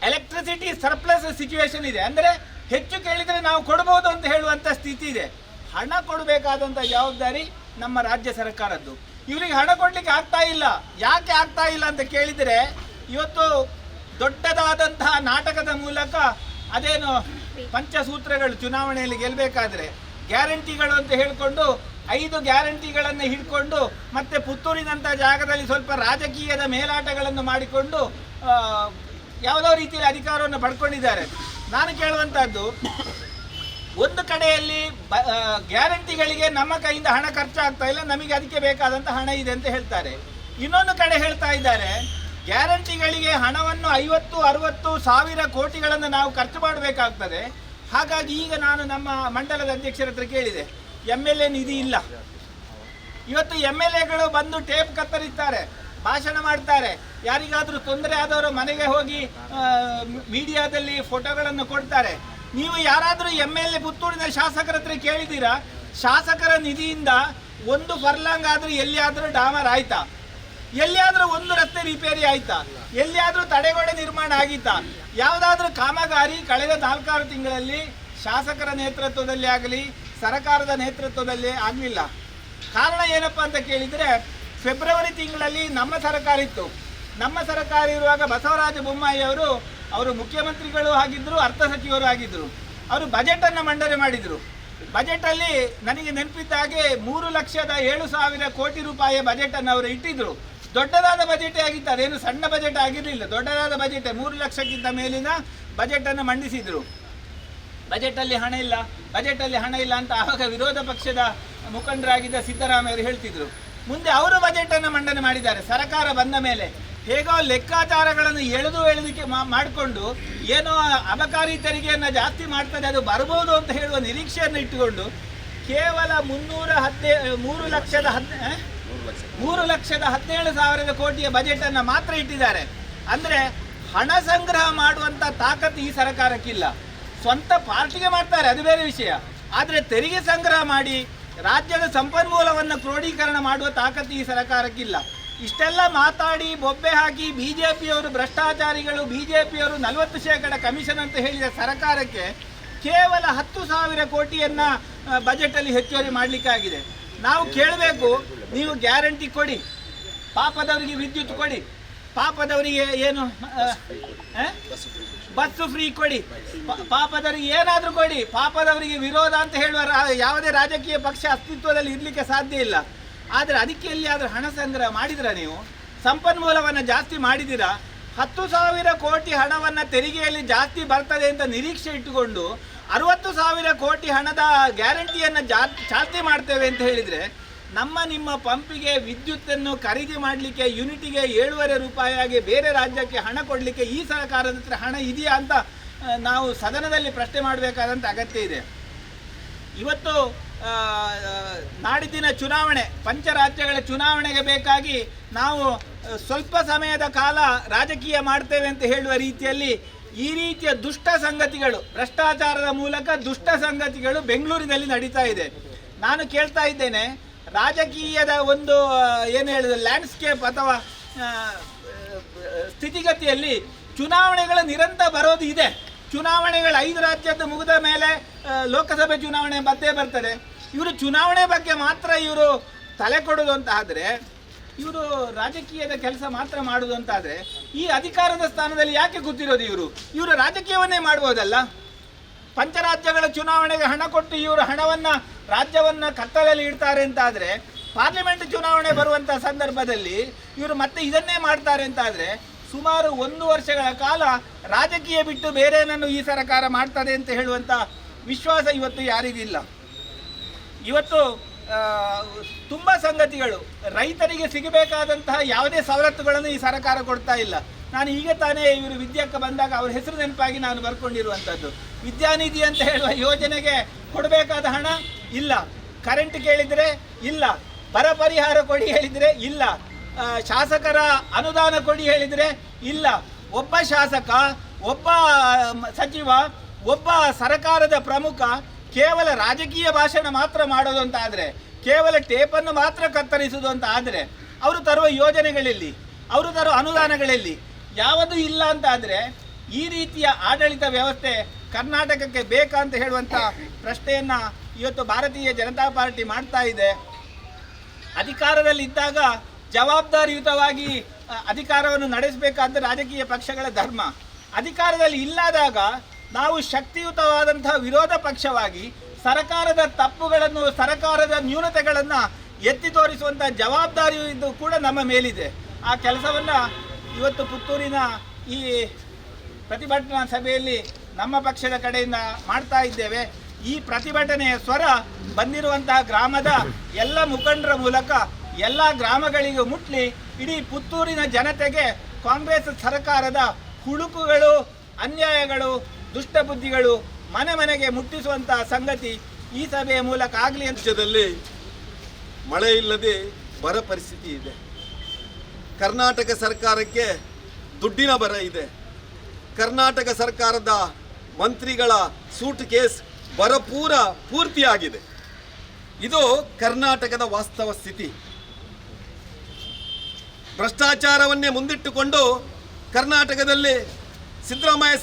ಎಲೆಕ್ಟ್ರಿಸಿಟಿ ಸರ್ಪ್ಲಸ್ ಸಿಚುವೇಶನ್ ಇದೆ. ಅಂದರೆ ಹೆಚ್ಚು ಕೇಳಿದರೆ ನಾವು ಕೊಡ್ಬೋದು ಅಂತ ಹೇಳುವಂಥ ಸ್ಥಿತಿ ಇದೆ. ಹಣ ಕೊಡಬೇಕಾದಂಥ ಜವಾಬ್ದಾರಿ ನಮ್ಮ ರಾಜ್ಯ ಸರ್ಕಾರದ್ದು. ಇವರಿಗೆ ಹಣ ಕೊಡಲಿಕ್ಕೆ ಆಗ್ತಾ ಇಲ್ಲ. ಯಾಕೆ ಆಗ್ತಾ ಇಲ್ಲ ಅಂತ ಕೇಳಿದರೆ, ಇವತ್ತು ದೊಡ್ಡದಾದಂತಹ ನಾಟಕದ ಮೂಲಕ ಅದೇನು ಪಂಚಸೂತ್ರಗಳು ಚುನಾವಣೆಯಲ್ಲಿ ಗೆಲ್ಲಬೇಕಾದ್ರೆ ಗ್ಯಾರಂಟಿಗಳು ಅಂತ ಹೇಳಿಕೊಂಡು 5 ಗ್ಯಾರಂಟಿಗಳನ್ನು ಹಿಡ್ಕೊಂಡು ಮತ್ತೆ ಪುತ್ತೂರಿನಂಥ ಜಾಗದಲ್ಲಿ ಸ್ವಲ್ಪ ರಾಜಕೀಯದ ಮೇಲಾಟಗಳನ್ನು ಮಾಡಿಕೊಂಡು ಯಾವುದೋ ರೀತಿಯಲ್ಲಿ ಅಧಿಕಾರವನ್ನು ಪಡ್ಕೊಂಡಿದ್ದಾರೆ. ನಾನು ಕೇಳುವಂಥದ್ದು, ಒಂದು ಕಡೆಯಲ್ಲಿ ಗ್ಯಾರಂಟಿಗಳಿಗೆ ನಮ್ಮ ಕೈಯಿಂದ ಹಣ ಖರ್ಚಾಗ್ತಾ ಇಲ್ಲ, ನಮಗೆ ಅದಕ್ಕೆ ಬೇಕಾದಂಥ ಹಣ ಇದೆ ಅಂತ ಹೇಳ್ತಾರೆ. ಇನ್ನೊಂದು ಕಡೆ ಹೇಳ್ತಾ ಇದ್ದಾರೆ, ಗ್ಯಾರಂಟಿಗಳಿಗೆ ಹಣವನ್ನು 50-60 ಸಾವಿರ ಕೋಟಿಗಳನ್ನು ನಾವು ಖರ್ಚು ಮಾಡಬೇಕಾಗ್ತದೆ. ಹಾಗಾಗಿ ಈಗ ನಾನು ನಮ್ಮ ಮಂಡಲದ ಅಧ್ಯಕ್ಷರ ಹತ್ರ ಕೇಳಿದೆ, MLA ನಿಧಿ ಇಲ್ಲ. ಇವತ್ತು MLAಗಳು ಬಂದು ಟೇಪ್ ಕತ್ತರಿಸ್ತಾರೆ, ಭಾಷಣ ಮಾಡ್ತಾರೆ, ಯಾರಿಗಾದರೂ ತೊಂದರೆ ಆದವರು ಮನೆಗೆ ಹೋಗಿ ಮೀಡಿಯಾದಲ್ಲಿ ಫೋಟೋಗಳನ್ನು ಕೊಡ್ತಾರೆ. ನೀವು ಯಾರಾದರೂ MLA ಪುತ್ತೂರಿನ ಶಾಸಕರ ಹತ್ರ ಕೇಳಿದ್ದೀರಾ? ಶಾಸಕರ ನಿಧಿಯಿಂದ 1 ಫರ್ಲಾಂಗ್ ಆದರೂ ಎಲ್ಲಿಯಾದರೂ ಡಾಮರ್ ಆಯ್ತಾ? ಎಲ್ಲಿಯಾದರೂ ಒಂದು ರಸ್ತೆ ರಿಪೇರಿ ಆಯ್ತಾ? ಎಲ್ಲಿಯಾದರೂ ತಡೆಗೋಡೆ ನಿರ್ಮಾಣ ಆಗಿತ್ತಾ? ಯಾವುದಾದ್ರೂ ಕಾಮಗಾರಿ ಕಳೆದ 4-6 ತಿಂಗಳಲ್ಲಿ ಶಾಸಕರ ನೇತೃತ್ವದಲ್ಲಿ ಆಗಲಿ ಸರ್ಕಾರದ ನೇತೃತ್ವದಲ್ಲಿ ಆಗಲಿಲ್ಲ. ಕಾರಣ ಏನಪ್ಪ ಅಂತ ಕೇಳಿದರೆ, ಫೆಬ್ರವರಿ ತಿಂಗಳಲ್ಲಿ ನಮ್ಮ ಸರ್ಕಾರ ಇತ್ತು. ನಮ್ಮ ಸರ್ಕಾರ ಇರುವಾಗ ಬಸವರಾಜ ಬೊಮ್ಮಾಯಿ ಅವರು ಮುಖ್ಯಮಂತ್ರಿಗಳು ಆಗಿದ್ದರು, ಅರ್ಥ ಸಚಿವರು ಆಗಿದ್ದರು. ಅವರು ಬಜೆಟನ್ನು ಮಂಡನೆ ಮಾಡಿದರು. ಬಜೆಟಲ್ಲಿ ನನಗೆ ನೆನಪಿದ್ದ ಹಾಗೆ 3,07,000 ಕೋಟಿ ರೂಪಾಯಿಯ ಬಜೆಟನ್ನು ಅವರು ಇಟ್ಟಿದ್ದರು. ದೊಡ್ಡದಾದ ಬಜೆಟೇ ಆಗಿತ್ತು, ಅದೇನು ಸಣ್ಣ ಬಜೆಟ್ ಆಗಿರಲಿಲ್ಲ, ದೊಡ್ಡದಾದ ಬಜೆಟ್ 3 ಲಕ್ಷಕ್ಕಿಂತ ಮೇಲಿನ ಬಜೆಟನ್ನು ಮಂಡಿಸಿದರು. ಬಜೆಟಲ್ಲಿ ಹಣ ಇಲ್ಲ ಅಂತ ಆವಾಗ ವಿರೋಧ ಪಕ್ಷದ ಮುಖಂಡರಾಗಿದ್ದ ಸಿದ್ದರಾಮಯ್ಯರು ಹೇಳ್ತಿದ್ರು. ಮುಂದೆ ಅವರು ಬಜೆಟನ್ನು ಮಂಡನೆ ಮಾಡಿದ್ದಾರೆ. ಸರ್ಕಾರ ಬಂದ ಮೇಲೆ ಹೇಗೋ ಲೆಕ್ಕಾಚಾರಗಳನ್ನು ಎಳೆದಕ್ಕೆ ಮಾಡಿಕೊಂಡು ಏನೋ ಅಬಕಾರಿ ತೆರಿಗೆಯನ್ನು ಜಾಸ್ತಿ ಮಾಡ್ತದೆ, ಅದು ಬರ್ಬೋದು ಅಂತ ಹೇಳುವ ನಿರೀಕ್ಷೆಯನ್ನು ಇಟ್ಟುಕೊಂಡು ಕೇವಲ 3,17,000 ಕೋಟಿಯ ಬಜೆಟನ್ನು ಮಾತ್ರ ಇಟ್ಟಿದ್ದಾರೆ. ಅಂದರೆ ಹಣ ಸಂಗ್ರಹ ಮಾಡುವಂಥ ತಾಕತ್ತು ಈ ಸರ್ಕಾರಕ್ಕಿಲ್ಲ. ಸ್ವಂತ ಪಾರ್ಟಿಗೆ ಮಾಡ್ತಾರೆ, ಅದು ಬೇರೆ ವಿಷಯ. ಆದರೆ ತೆರಿಗೆ ಸಂಗ್ರಹ ಮಾಡಿ ರಾಜ್ಯದ ಸಂಪನ್ಮೂಲವನ್ನು ಕ್ರೋಢೀಕರಣ ಮಾಡುವ ತಾಕತ್ತು ಈ ಸರ್ಕಾರಕ್ಕಿಲ್ಲ. ಇಷ್ಟೆಲ್ಲ ಮಾತಾಡಿ ಬೊಬ್ಬೆ ಹಾಕಿ ಬಿಜೆಪಿಯವರು ಭ್ರಷ್ಟಾಚಾರಿಗಳು, ಬಿಜೆಪಿಯವರು 40% ಕಮಿಷನ್ ಅಂತ ಹೇಳಿದ ಸರ್ಕಾರಕ್ಕೆ ಕೇವಲ 10,000 ಕೋಟಿಯನ್ನು ಬಜೆಟಲ್ಲಿ ಹೆಚ್ಚುವರಿ ಮಾಡಲಿಕ್ಕಾಗಿದೆ. ನಾವು ಕೇಳಬೇಕು, ನೀವು ಗ್ಯಾರಂಟಿ ಕೊಡಿ, ಪಾಪದವರಿಗೆ ವಿದ್ಯುತ್ ಕೊಡಿ, ಪಾಪದವರಿಗೆ ಏನು ಬಸ್ಸು ಫ್ರೀ ಕೊಡಿ, ಪಾಪದವರಿಗೆ ಏನಾದರೂ ಕೊಡಿ. ಪಾಪದವರಿಗೆ ವಿರೋಧ ಅಂತ ಹೇಳುವ ಯಾವುದೇ ರಾಜಕೀಯ ಪಕ್ಷ ಅಸ್ತಿತ್ವದಲ್ಲಿ ಇರಲಿಕ್ಕೆ ಸಾಧ್ಯ ಇಲ್ಲ. ಆದರೆ ಅದಕ್ಕೆ ಎಲ್ಲಿಯಾದರೂ ಹಣ ಸಂಗ್ರಹ ಮಾಡಿದಿರ, ನೀವು ಸಂಪನ್ಮೂಲವನ್ನು ಜಾಸ್ತಿ ಮಾಡಿದಿರಾ? 10,000 ಕೋಟಿ ಹಣವನ್ನು ತೆರಿಗೆಯಲ್ಲಿ ಜಾಸ್ತಿ ಬರ್ತದೆ ಅಂತ ನಿರೀಕ್ಷೆ ಇಟ್ಟುಕೊಂಡು 60,000 ಕೋಟಿ ಹಣದ ಗ್ಯಾರಂಟಿಯನ್ನು ಚಾಲ್ತಿ ಮಾಡ್ತೇವೆ ಅಂತ ಹೇಳಿದರೆ, ನಿಮ್ಮ ಪಂಪಿಗೆ ವಿದ್ಯುತ್ತನ್ನು ಖರೀದಿ ಮಾಡಲಿಕ್ಕೆ ಯೂನಿಟಿಗೆ 7.5 ರೂಪಾಯಿಯಾಗಿ ಬೇರೆ ರಾಜ್ಯಕ್ಕೆ ಹಣ ಕೊಡಲಿಕ್ಕೆ ಈ ಸರ್ಕಾರದ ಹತ್ರ ಹಣ ಇದೆಯಾ ಅಂತ ನಾವು ಸದನದಲ್ಲಿ ಪ್ರಶ್ನೆ ಮಾಡಬೇಕಾದಂಥ ಅಗತ್ಯ ಇದೆ. ಇವತ್ತು ನಾಡಿದ್ದಿನ ಚುನಾವಣೆ, ಪಂಚರಾಜ್ಯಗಳ ಚುನಾವಣೆಗೆ ಬೇಕಾಗಿ ನಾವು ಸ್ವಲ್ಪ ಸಮಯದ ಕಾಲ ರಾಜಕೀಯ ಮಾಡ್ತೇವೆ ಅಂತ ಹೇಳುವ ರೀತಿಯಲ್ಲಿ ಈ ರೀತಿಯ ದುಷ್ಟ ಸಂಗತಿಗಳು, ಭ್ರಷ್ಟಾಚಾರದ ಮೂಲಕ ದುಷ್ಟ ಸಂಗತಿಗಳು ಬೆಂಗಳೂರಿನಲ್ಲಿ ನಡೀತಾ ಇದೆ. ನಾನು ಕೇಳ್ತಾ ಇದ್ದೇನೆ, ರಾಜಕೀಯದ ಒಂದು ಏನು ಹೇಳಿದ್ರೆ ಲ್ಯಾಂಡ್ಸ್ಕೇಪ್ ಅಥವಾ ಸ್ಥಿತಿಗತಿಯಲ್ಲಿ ಚುನಾವಣೆಗಳ ನಿರಂತರ ಬರೋದು ಇದೆ. ಚುನಾವಣೆಗಳು 5 ರಾಜ್ಯದ ಮುಗಿದ ಮೇಲೆ ಲೋಕಸಭೆ ಚುನಾವಣೆ ಮತ್ತೆ ಬರ್ತದೆ. ಇವರು ಚುನಾವಣೆ ಬಗ್ಗೆ ಮಾತ್ರ ಇವರು ತಲೆ ಕೊಡೋದು ಅಂತ ಆದರೆ, ಇವರು ರಾಜಕೀಯದ ಕೆಲಸ ಮಾತ್ರ ಮಾಡೋದು ಅಂತ ಆದರೆ, ಈ ಅಧಿಕಾರದ ಸ್ಥಾನದಲ್ಲಿ ಯಾಕೆ ಕೂತಿರೋದು? ಇವರು ರಾಜಕೀಯವನ್ನೇ ಮಾಡ್ಬೋದಲ್ಲ. ಪಂಚರಾಜ್ಯಗಳ ಚುನಾವಣೆಗೆ ಹಣ ಕೊಟ್ಟು ಇವರು ಹಣವನ್ನು ರಾಜ್ಯವನ್ನು ಕತ್ತಲಲ್ಲಿ ಇಡ್ತಾರೆ ಅಂತ ಆದರೆ, ಪಾರ್ಲಿಮೆಂಟ್ ಚುನಾವಣೆ ಬರುವಂಥ ಸಂದರ್ಭದಲ್ಲಿ ಇವರು ಮತ್ತೆ ಇದನ್ನೇ ಮಾಡ್ತಾರೆ ಅಂತ ಆದರೆ, ಸುಮಾರು 1 ವರ್ಷಗಳ ಕಾಲ ರಾಜಕೀಯ ಬಿಟ್ಟು ಬೇರೇನನ್ನು ಈ ಸರ್ಕಾರ ಮಾಡ್ತದೆ ಅಂತ ಹೇಳುವಂಥ ವಿಶ್ವಾಸ ಇವತ್ತು ಯಾರಿಗಿಲ್ಲ. ಇವತ್ತು ತುಂಬ ಸಂಗತಿಗಳು, ರೈತರಿಗೆ ಸಿಗಬೇಕಾದಂತಹ ಯಾವುದೇ ಸವಲತ್ತುಗಳನ್ನು ಈ ಸರ್ಕಾರ ಕೊಡ್ತಾ ಇಲ್ಲ. ನಾನು ಈಗ ತಾನೇ ಇವರು ವಿದ್ಯಾಕ್ಕೆ ಬಂದಾಗ ಅವ್ರ ಹೆಸರು ನೆನಪಾಗಿ ನಾನು ಬರ್ಕೊಂಡಿರುವಂಥದ್ದು. ವಿದ್ಯಾನಿಧಿ ಅಂತ ಹೇಳುವ ಯೋಜನೆಗೆ ಕೊಡಬೇಕಾದ ಹಣ ಇಲ್ಲ, ಕರೆಂಟ್ ಕೇಳಿದರೆ ಇಲ್ಲ, ಬರ ಪರಿಹಾರ ಕೊಡಿ ಹೇಳಿದರೆ ಇಲ್ಲ, ಶಾಸಕರ ಅನುದಾನ ಕೊಡಿ ಹೇಳಿದರೆ ಇಲ್ಲ. ಒಬ್ಬ ಶಾಸಕ, ಒಬ್ಬ ಸಚಿವ, ಒಬ್ಬ ಸರ್ಕಾರದ ಪ್ರಮುಖ ಕೇವಲ ರಾಜಕೀಯ ಭಾಷಣ ಮಾತ್ರ ಮಾಡೋದು ಅಂತ ಆದರೆ, ಕೇವಲ ಟೇಪನ್ನು ಮಾತ್ರ ಕತ್ತರಿಸುವುದು ಅಂತ ಆದರೆ, ಅವರು ತರುವ ಯೋಜನೆಗಳಲ್ಲಿ, ಅವರು ತರುವ ಅನುದಾನಗಳಲ್ಲಿ ಯಾವುದೂ ಇಲ್ಲ ಅಂತ ಆದರೆ, ಈ ರೀತಿಯ ಆಡಳಿತ ವ್ಯವಸ್ಥೆ ಕರ್ನಾಟಕಕ್ಕೆ ಬೇಕಾ ಅಂತ ಹೇಳುವಂಥ ಪ್ರಶ್ನೆಯನ್ನು ಇವತ್ತು ಭಾರತೀಯ ಜನತಾ ಪಾರ್ಟಿ ಮಾಡ್ತಾ ಇದೆ. ಅಧಿಕಾರದಲ್ಲಿದ್ದಾಗ ಜವಾಬ್ದಾರಿಯುತವಾಗಿ ಅಧಿಕಾರವನ್ನು ನಡೆಸಬೇಕಾದ ರಾಜಕೀಯ ಪಕ್ಷಗಳ ಧರ್ಮ. ಅಧಿಕಾರದಲ್ಲಿ ಇಲ್ಲದಾಗ ನಾವು ಶಕ್ತಿಯುತವಾದಂಥ ವಿರೋಧ ಪಕ್ಷವಾಗಿ ಸರ್ಕಾರದ ತಪ್ಪುಗಳನ್ನು, ಸರ್ಕಾರದ ನ್ಯೂನತೆಗಳನ್ನು ಎತ್ತಿ ತೋರಿಸುವಂಥ ಜವಾಬ್ದಾರಿಯು ಇದು ಕೂಡ ನಮ್ಮ ಮೇಲಿದೆ. ಆ ಕೆಲಸವನ್ನು ಇವತ್ತು ಪುತ್ತೂರಿನ ಈ ಪ್ರತಿಭಟನಾ ಸಭೆಯಲ್ಲಿ ನಮ್ಮ ಪಕ್ಷದ ಕಡೆಯಿಂದ ಮಾಡ್ತಾ ಇದ್ದೇವೆ. ಈ ಪ್ರತಿಭಟನೆಯ ಸ್ವರ ಬಂದಿರುವಂತಹ ಗ್ರಾಮದ ಎಲ್ಲ ಮುಖಂಡರ ಮೂಲಕ ಎಲ್ಲ ಗ್ರಾಮಗಳಿಗೆ ಮುಟ್ಲಿ, ಇಡೀ ಪುತ್ತೂರಿನ ಜನತೆಗೆ ಕಾಂಗ್ರೆಸ್ ಸರ್ಕಾರದ ಹುಳುಕುಗಳು, ಅನ್ಯಾಯಗಳು, ದುಷ್ಟಬುದ್ಧಿಗಳು ಮನೆ ಮನೆಗೆ ಮುಟ್ಟಿಸುವಂತಹ ಸಂಗತಿ ಈ ಸಭೆಯ ಮೂಲಕ ಆಗಲಿ. ರಾಜ್ಯದಲ್ಲಿ ಮಳೆ ಇಲ್ಲದೆ ಬರ ಪರಿಸ್ಥಿತಿ ಇದೆ. ಕರ್ನಾಟಕ ಸರ್ಕಾರಕ್ಕೆ ದುಡ್ಡಿನ ಬರ ಇದೆ. ಕರ್ನಾಟಕ ಸರ್ಕಾರದ ಮಂತ್ರಿಗಳ ಸೂಟ್ ಕೇಸ್ ಪೂರ್ತಿಯಾಗಿದೆ. ಇದು ಕರ್ನಾಟಕದ ವಾಸ್ತವ ಸ್ಥಿತಿ. ಭ್ರಷ್ಟಾಚಾರವನ್ನೇ ಮುಂದಿಟ್ಟುಕೊಂಡು ಕರ್ನಾಟಕದಲ್ಲಿ ಸಿದ್ದರಾಮಯ್ಯ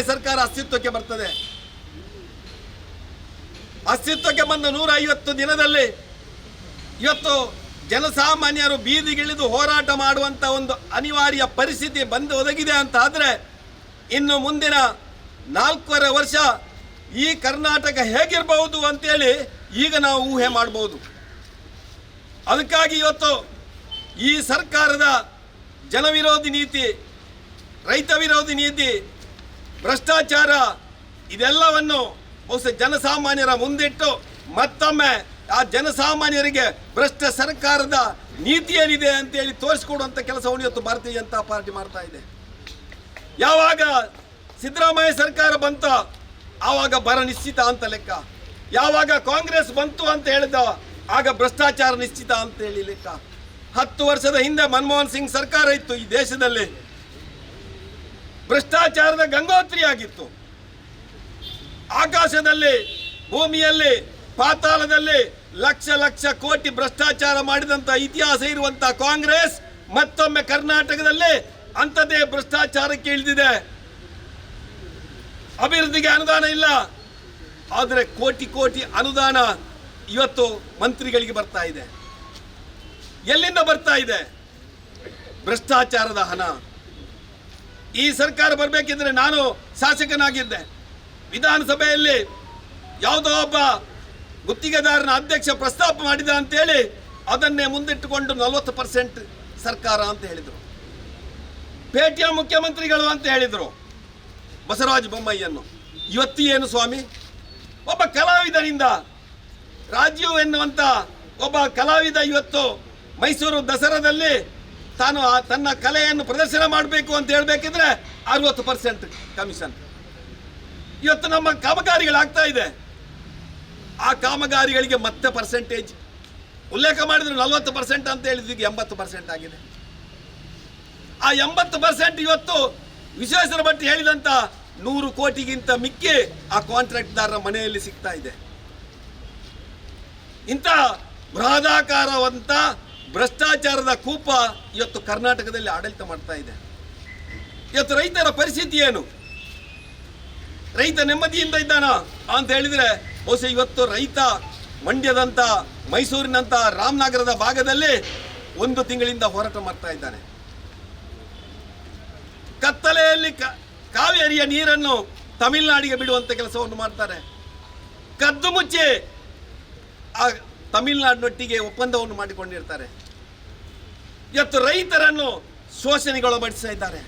ಸರ್ಕಾರ ಅಸ್ತಿತ್ವಕ್ಕೆ ಬರ್ತದೆ. ಅಸ್ತಿತ್ವಕ್ಕೆ ಬಂದ 150 ದಿನದಲ್ಲಿ ಇವತ್ತು ಜನಸಾಮಾನ್ಯರು ಬೀದಿಗಿಳಿದು ಹೋರಾಟ ಮಾಡುವಂಥ ಒಂದು ಅನಿವಾರ್ಯ ಪರಿಸ್ಥಿತಿ ಬಂದು ಒದಗಿದೆ ಅಂತ ಆದರೆ ಇನ್ನು ಮುಂದಿನ 4.5 ವರ್ಷ ಈ ಕರ್ನಾಟಕ ಹೇಗಿರಬಹುದು ಅಂತೇಳಿ ಈಗ ನಾವು ಊಹೆ ಮಾಡಬಹುದು. ಅದಕ್ಕಾಗಿ ಇವತ್ತು ಈ ಸರ್ಕಾರದ ಜನವಿರೋಧಿ ನೀತಿ, ರೈತ ವಿರೋಧಿ ನೀತಿ, ಭ್ರಷ್ಟಾಚಾರ ಇದೆಲ್ಲವನ್ನು ಬಹುಶಃ ಜನಸಾಮಾನ್ಯರ ಮುಂದಿಟ್ಟು ಮತ್ತೊಮ್ಮೆ ಆ ಜನಸಾಮಾನ್ಯರಿಗೆ ಭ್ರಷ್ಟ ಸರ್ಕಾರದ ನೀತಿ ಏನಿದೆ ಅಂತೇಳಿ ತೋರಿಸಿಕೊಡುವಂಥ ಕೆಲಸವನ್ನು ಇವತ್ತು ಭಾರತೀಯ ಜನತಾ ಪಾರ್ಟಿ ಮಾಡ್ತಾ ಇದೆ. ಯಾವಾಗ ಸಿದ್ದರಾಮಯ್ಯ ಸರ್ಕಾರ ಬಂತೋ ಆವಾಗ ಬರ ನಿಶ್ಚಿತ ಅಂತ ಲೆಕ್ಕ, ಯಾವಾಗ ಕಾಂಗ್ರೆಸ್ ಬಂತು ಅಂತ ಹೇಳಿದ ಆಗ ಭ್ರಷ್ಟಾಚಾರ ನಿಶ್ಚಿತ ಅಂತ ಹೇಳಿ ಲೆಕ್ಕ. 10 ವರ್ಷದ ಹಿಂದೆ ಮನಮೋಹನ್ ಸಿಂಗ್ ಸರ್ಕಾರ ಇತ್ತು, ಈ ದೇಶದಲ್ಲಿ ಭ್ರಷ್ಟಾಚಾರದ ಗಂಗೋತ್ರಿ ಆಗಿತ್ತು. ಆಕಾಶದಲ್ಲಿ, ಭೂಮಿಯಲ್ಲಿ, ಪಾತಾಳದಲ್ಲಿ ಲಕ್ಷ ಲಕ್ಷ ಕೋಟಿ ಭ್ರಷ್ಟಾಚಾರ ಮಾಡಿದಂತ ಇತಿಹಾಸ ಇರುವಂತ ಕಾಂಗ್ರೆಸ್ ಮತ್ತೊಮ್ಮೆ ಕರ್ನಾಟಕದಲ್ಲಿ ಅಂಥದ್ದೇ ಭ್ರಷ್ಟಾಚಾರಕ್ಕೆ ಇಳಿದಿದೆ. ಅಭಿವೃದ್ಧಿಗೆ ಅನುದಾನ ಇಲ್ಲ, ಆದರೆ ಕೋಟಿ ಕೋಟಿ ಅನುದಾನ ಇವತ್ತು ಮಂತ್ರಿಗಳಿಗೆ ಬರ್ತಾ ಇದೆ. ಎಲ್ಲಿಂದ ಬರ್ತಾ ಇದೆ? ಭ್ರಷ್ಟಾಚಾರದ ಹಣ. ಈ ಸರ್ಕಾರ ಬರಬೇಕಿದ್ರೆ ನಾನು ಶಾಸಕನಾಗಿದ್ದೆ, ವಿಧಾನಸಭೆಯಲ್ಲಿ ಯಾವುದೋ ಒಬ್ಬ ಗುತ್ತಿಗೆದಾರನ ಅಧ್ಯಕ್ಷ ಪ್ರಸ್ತಾಪ ಮಾಡಿದ ಅಂತೇಳಿ ಅದನ್ನೇ ಮುಂದಿಟ್ಟುಕೊಂಡು 40% ಸರ್ಕಾರ ಅಂತ ಹೇಳಿದರು. ಪೇಟಿಎಂ ಮುಖ್ಯಮಂತ್ರಿಗಳು ಅಂತ ಹೇಳಿದರು ಬಸವರಾಜ ಬೊಮ್ಮಾಯಿಯನ್ನು. ಇವತ್ತು ಏನು ಸ್ವಾಮಿ, ಒಬ್ಬ ಕಲಾವಿದನಿಂದ ರಾಜೀವ್ ಎನ್ನುವಂತ ಒಬ್ಬ ಕಲಾವಿದ ಇವತ್ತು ಮೈಸೂರು ದಸರಾದಲ್ಲಿ ತಾನು ತನ್ನ ಕಲೆಯನ್ನು ಪ್ರದರ್ಶನ ಮಾಡಬೇಕು ಅಂತ ಹೇಳಬೇಕಿದ್ರೆ 60% ಕಮಿಷನ್. ಇವತ್ತು ನಮ್ಮ ಕಾಮಗಾರಿಗಳಾಗ್ತಾ ಇದೆ, ಆ ಕಾಮಗಾರಿಗಳಿಗೆ ಮತ್ತೆ ಪರ್ಸೆಂಟೇಜ್ ಉಲ್ಲೇಖ ಮಾಡಿದ್ರು 40% ಅಂತ ಹೇಳಿದ್ವಿ, 80% ಆಗಿದೆ. ಆ 80% ಇವತ್ತು ವಿಶ್ವೇಶ್ವರ ಭಟ್ ಹೇಳಿದಂತ 100 ಕೋಟಿಗಿಂತ ಮಿಕ್ಕಿ ಆ ಕಾಂಟ್ರಾಕ್ಟ್ದಾರರ ಮನೆಯಲ್ಲಿ ಸಿಗ್ತಾ ಇದೆ. ಇಂಥ ಬೃಹದಾಕಾರವಂತ ಭ್ರಷ್ಟಾಚಾರದ ಕೂಪ ಇವತ್ತು ಕರ್ನಾಟಕದಲ್ಲಿ ಆಡಳಿತ ಮಾಡ್ತಾ ಇದೆ. ಇವತ್ತು ರೈತರ ಪರಿಸ್ಥಿತಿ ಏನು? ರೈತ ನೆಮ್ಮದಿಯಿಂದ ಇದ್ದಾನ ಅಂತ ಹೇಳಿದ್ರೆ ಬಹುಶಃ ಇವತ್ತು ರೈತ ಮಂಡ್ಯದಂತ, ಮೈಸೂರಿನಂತ, ರಾಮನಗರದ ಭಾಗದಲ್ಲಿ 1 ತಿಂಗಳಿಂದ ಹೋರಾಟ ಮಾಡ್ತಾ ಇದ್ದಾನೆ. ಕತ್ತಲೆಯಲ್ಲಿ ಕಾವೇರಿಯ ನೀರನ್ನು ತಮಿಳುನಾಡಿಗೆ ಬಿಡುವಂತ ಕೆಲಸವನ್ನು ಮಾಡ್ತಾರೆ. ಕದ್ದು ಮುಚ್ಚಿ ಆ ತಮಿಳುನಾಡಿನೊಟ್ಟಿಗೆ ಒಪ್ಪಂದವನ್ನು ಮಾಡಿಕೊಂಡಿರ್ತಾರೆ. ಇವತ್ತು ರೈತರನ್ನು ಶೋಷಣೆಗೊಳಪಡಿಸ್ತಾ ಇದ್ದಾರೆ.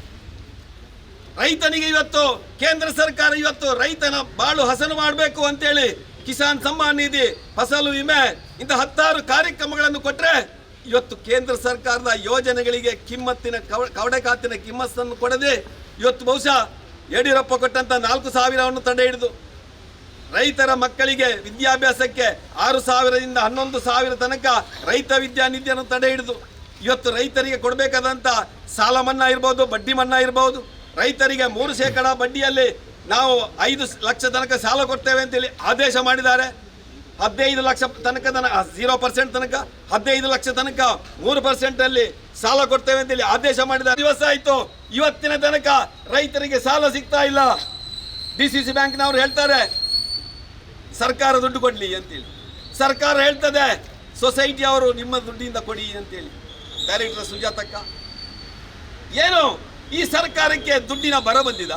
ರೈತನಿಗೆ ಇವತ್ತು ಕೇಂದ್ರ ಸರ್ಕಾರ ಇವತ್ತು ರೈತನ ಬಾಳು ಹಸನು ಮಾಡಬೇಕು ಅಂತೇಳಿ ಕಿಸಾನ್ ಸಮ್ಮಾನ್ ನಿಧಿ, ಫಸಲು ವಿಮೆ ಇಂಥ 10 ಕಾರ್ಯಕ್ರಮಗಳನ್ನು ಕೊಟ್ಟರೆ ಇವತ್ತು ಕೇಂದ್ರ ಸರ್ಕಾರದ ಯೋಜನೆಗಳಿಗೆ ಕಿಮ್ಮತ್ತಿನ ಕವಡೆ ಕಾತಿನ ಕಿಮ್ಮತ್ತನ್ನು ಕೊಡದೆ ಇವತ್ತು ಬಹುಶಃ ಯಡಿಯೂರಪ್ಪ ಕೊಟ್ಟಂತ 4,000ವನ್ನು ತಡೆ ಹಿಡಿದು ರೈತರ ಮಕ್ಕಳಿಗೆ ವಿದ್ಯಾಭ್ಯಾಸಕ್ಕೆ 6,000ದಿಂದ 11,000 ತನಕ ರೈತ ವಿದ್ಯಾನಿಧಿಯನ್ನು ತಡೆ ಹಿಡಿದು ಇವತ್ತು ರೈತರಿಗೆ ಕೊಡಬೇಕಾದಂಥ ಸಾಲ ಮನ್ನಾ ಇರ್ಬೋದು, ಬಡ್ಡಿ ಮನ್ನಾ ಇರ್ಬೋದು, ರೈತರಿಗೆ 3% ಬಡ್ಡಿಯಲ್ಲಿ ನಾವು 5 ಲಕ್ಷ ತನಕ ಸಾಲ ಕೊಡ್ತೇವೆ ಅಂತೇಳಿ ಆದೇಶ ಮಾಡಿದ್ದಾರೆ. 15 ಲಕ್ಷ ತನಕ 0% ತನಕ 15 ಲಕ್ಷ ತನಕ 3% ಅಲ್ಲಿ ಸಾಲ ಕೊಡ್ತೇವೆ ಅಂತೇಳಿ ಆದೇಶ ಮಾಡಿದ್ದಾರೆ. ದಿವಸ ಆಯ್ತು, ಇವತ್ತಿನ ತನಕ ರೈತರಿಗೆ ಸಾಲ ಸಿಗ್ತಾ ಇಲ್ಲ. DCC ಬ್ಯಾಂಕ್ನವರು ಹೇಳ್ತಾರೆ ಸರ್ಕಾರ ದುಡ್ಡು ಕೊಡ್ಲಿ ಅಂತೇಳಿ, ಸರ್ಕಾರ ಹೇಳ್ತದೆ ಸೊಸೈಟಿ ಅವರು ನಿಮ್ಮ ದುಡ್ಡಿಂದ ಕೊಡಿ ಅಂತೇಳಿ. ಡೈರೆಕ್ಟರ್ ಸುಜಾತಕ್ಕ, ಏನು ಈ ಸರ್ಕಾರಕ್ಕೆ ದುಡ್ಡಿನ ಬರ ಬಂದಿದ?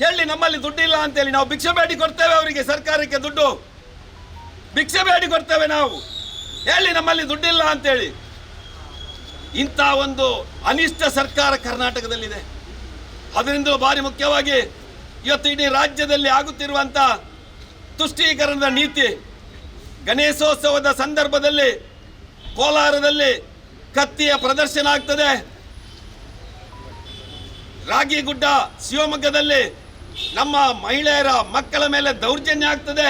ಹೇಳಿ, ನಮ್ಮಲ್ಲಿ ದುಡ್ಡಿಲ್ಲ ಅಂತೇಳಿ ನಾವು ಭಿಕ್ಷೆ ಬೇಡಿ ಕೊಡ್ತೇವೆ ಅವರಿಗೆ, ಸರ್ಕಾರಕ್ಕೆ ದುಡ್ಡು ಭಿಕ್ಷೆ ಬೇಡಿ ಕೊಡ್ತೇವೆ ನಾವು. ಹೇಳಿ ನಮ್ಮಲ್ಲಿ ದುಡ್ಡಿಲ್ಲ ಅಂತೇಳಿ. ಇಂಥ ಒಂದು ಅನಿಷ್ಟ ಸರ್ಕಾರ ಕರ್ನಾಟಕದಲ್ಲಿದೆ. ಅದರಿಂದಲೂ ಭಾರಿ ಮುಖ್ಯವಾಗಿ ಇವತ್ತು ಇಡೀ ರಾಜ್ಯದಲ್ಲಿ ಆಗುತ್ತಿರುವಂಥ ತುಷ್ಟೀಕರಣದ ನೀತಿ, ಗಣೇಶೋತ್ಸವದ ಸಂದರ್ಭದಲ್ಲಿ ಕೋಲಾರದಲ್ಲಿ ಕತ್ತಿಯ ಪ್ರದರ್ಶನ ಆಗ್ತದೆ, ರಾಗಿಗುಡ್ಡ ಶಿವಮೊಗ್ಗದಲ್ಲಿ ನಮ್ಮ ಮಹಿಳೆಯರ ಮಕ್ಕಳ ಮೇಲೆ ದೌರ್ಜನ್ಯ ಆಗ್ತದೆ.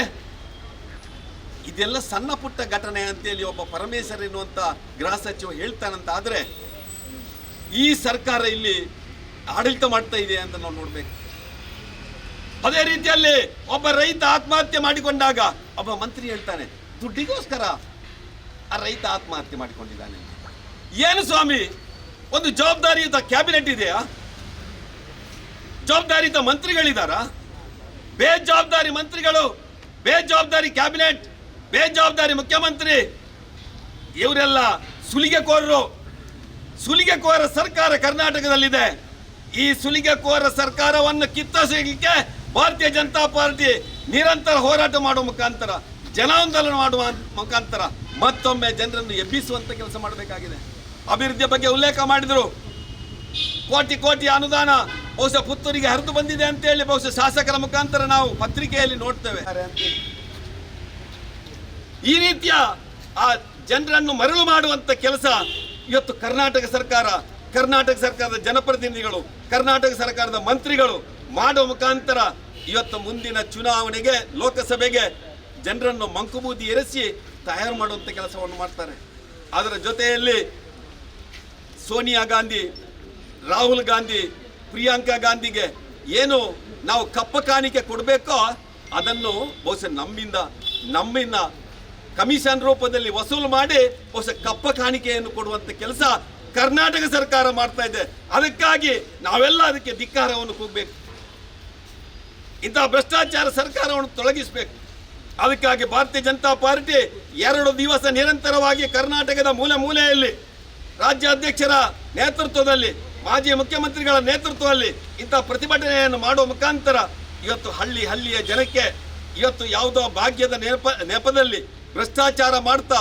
ಇದೆಲ್ಲ ಸಣ್ಣ ಪುಟ್ಟ ಘಟನೆ ಅಂತೇಳಿ ಒಬ್ಬ ಪರಮೇಶ್ವರ್ ಎನ್ನುವಂತ ಗೃಹ ಸಚಿವ ಹೇಳ್ತಾನಂತ ಆದ್ರೆ ಈ ಸರ್ಕಾರ ಇಲ್ಲಿ ಆಡಳಿತ ಮಾಡ್ತಾ ಇದೆ ಅಂತ ನಾವು ನೋಡ್ಬೇಕು. ಅದೇ ರೀತಿಯಲ್ಲಿ ಒಬ್ಬ ರೈತ ಆತ್ಮಹತ್ಯೆ ಮಾಡಿಕೊಂಡಾಗ ಒಬ್ಬ ಮಂತ್ರಿ ಹೇಳ್ತಾನೆ ದುಡ್ಡಿಗೋಸ್ಕರ ಆ ರೈತ ಆತ್ಮಹತ್ಯೆ ಮಾಡಿಕೊಂಡಿದ್ದಾನೆ. ಏನು ಸ್ವಾಮಿ, ಒಂದು ಜವಾಬ್ದಾರಿಯುತ ಕ್ಯಾಬಿನೆಟ್ ಇದೆಯಾ? ಜವಾಬ್ದಾರಿಯುತ ಮಂತ್ರಿಗಳಿದಾರ? ಬೇಜವಾಬ್ದಾರಿ ಮಂತ್ರಿಗಳು, ಬೇಜವಾಬ್ದಾರಿ ಕ್ಯಾಬಿನೆಟ್, ಬೇಜವಾಬ್ದಾರಿ ಮುಖ್ಯಮಂತ್ರಿ, ಇವರೆಲ್ಲ ಸುಲಿಗೆಕೋರ ಸರ್ಕಾರ ಕರ್ನಾಟಕದಲ್ಲಿದೆ. ಈ ಸುಲಿಗೆಕೋರ ಸರ್ಕಾರವನ್ನು ಕಿತ್ತೊಗೆಯಲಿಕ್ಕೆ ಭಾರತೀಯ ಜನತಾ ಪಾರ್ಟಿ ನಿರಂತರ ಹೋರಾಟ ಮಾಡುವ ಮುಖಾಂತರ, ಜನಾಂದೋಲನ ಮಾಡುವ ಮುಖಾಂತರ ಮತ್ತೊಮ್ಮೆ ಜನರನ್ನು ಎಬ್ಬಿಸುವಂತ ಕೆಲಸ ಮಾಡಬೇಕಾಗಿದೆ. ಅಭಿವೃದ್ಧಿಯ ಬಗ್ಗೆ ಉಲ್ಲೇಖ ಮಾಡಿದರು. ಕೋಟಿ ಅನುದಾನ ಬಹುಶಃ ಪುತ್ತೂರಿಗೆ ಹರಿದು ಬಂದಿದೆ ಅಂತೇಳಿ ಬಹುಶಃ ಶಾಸಕರ ಮುಖಾಂತರ ನಾವು ಪತ್ರಿಕೆಯಲ್ಲಿ ನೋಡ್ತೇವೆ. ಈ ರೀತಿಯ ಆ ಜನರನ್ನು ಮರಳು ಮಾಡುವಂತ ಕೆಲಸ ಇವತ್ತು ಕರ್ನಾಟಕ ಸರ್ಕಾರದ ಜನಪ್ರತಿನಿಧಿಗಳು, ಕರ್ನಾಟಕ ಸರ್ಕಾರದ ಮಂತ್ರಿಗಳು ಮಾಡುವ ಮುಖಾಂತರ ಇವತ್ತು ಮುಂದಿನ ಚುನಾವಣೆಗೆ, ಲೋಕಸಭೆಗೆ ಜನರನ್ನು ಮಂಕುಬೂದಿ ಎರಸಿ ತಯಾರು ಮಾಡುವಂತ ಕೆಲಸವನ್ನು ಮಾಡ್ತಾರೆ. ಅದರ ಜೊತೆಯಲ್ಲಿ ಸೋನಿಯಾ ಗಾಂಧಿ, ರಾಹುಲ್ ಗಾಂಧಿ, ಪ್ರಿಯಾಂಕಾ ಗಾಂಧಿಗೆ ಏನು ನಾವು ಕಪ್ಪ ಕಾಣಿಕೆ ಕೊಡಬೇಕೋ ಅದನ್ನು ಬಹುಶಃ ನಮ್ಮಿಂದ ಕಮಿಷನ್ ರೂಪದಲ್ಲಿ ವಸೂಲು ಮಾಡಿ ಬಹುಶಃ ಕಪ್ಪ ಕಾಣಿಕೆಯನ್ನು ಕೊಡುವಂತ ಕೆಲಸ ಕರ್ನಾಟಕ ಸರ್ಕಾರ ಮಾಡ್ತಾ ಇದೆ. ಅದಕ್ಕಾಗಿ ನಾವೆಲ್ಲ ಅದಕ್ಕೆ ಧಿಕ್ಕಾರವನ್ನು ಕೂಗಬೇಕು. ಇಂತಹ ಭ್ರಷ್ಟಾಚಾರ ಸರ್ಕಾರವನ್ನು ತೊಲಗಿಸಬೇಕು. ಅದಕ್ಕಾಗಿ ಭಾರತೀಯ ಜನತಾ ಪಾರ್ಟಿ 2 ದಿವಸ ನಿರಂತರವಾಗಿ ಕರ್ನಾಟಕದ ಮೂಲೆಯಲ್ಲಿ ರಾಜ್ಯಾಧ್ಯಕ್ಷರ ನೇತೃತ್ವದಲ್ಲಿ, ಮಾಜಿ ಮುಖ್ಯಮಂತ್ರಿಗಳ ನೇತೃತ್ವದಲ್ಲಿ ಇಂತಹ ಪ್ರತಿಭಟನೆಯನ್ನು ಮಾಡುವ ಮುಖಾಂತರ ಇವತ್ತು ಹಳ್ಳಿಯ ಜನಕ್ಕೆ ಇವತ್ತು ಯಾವುದೋ ಭಾಗ್ಯದ ನೆಪದಲ್ಲಿ ಭ್ರಷ್ಟಾಚಾರ ಮಾಡ್ತಾ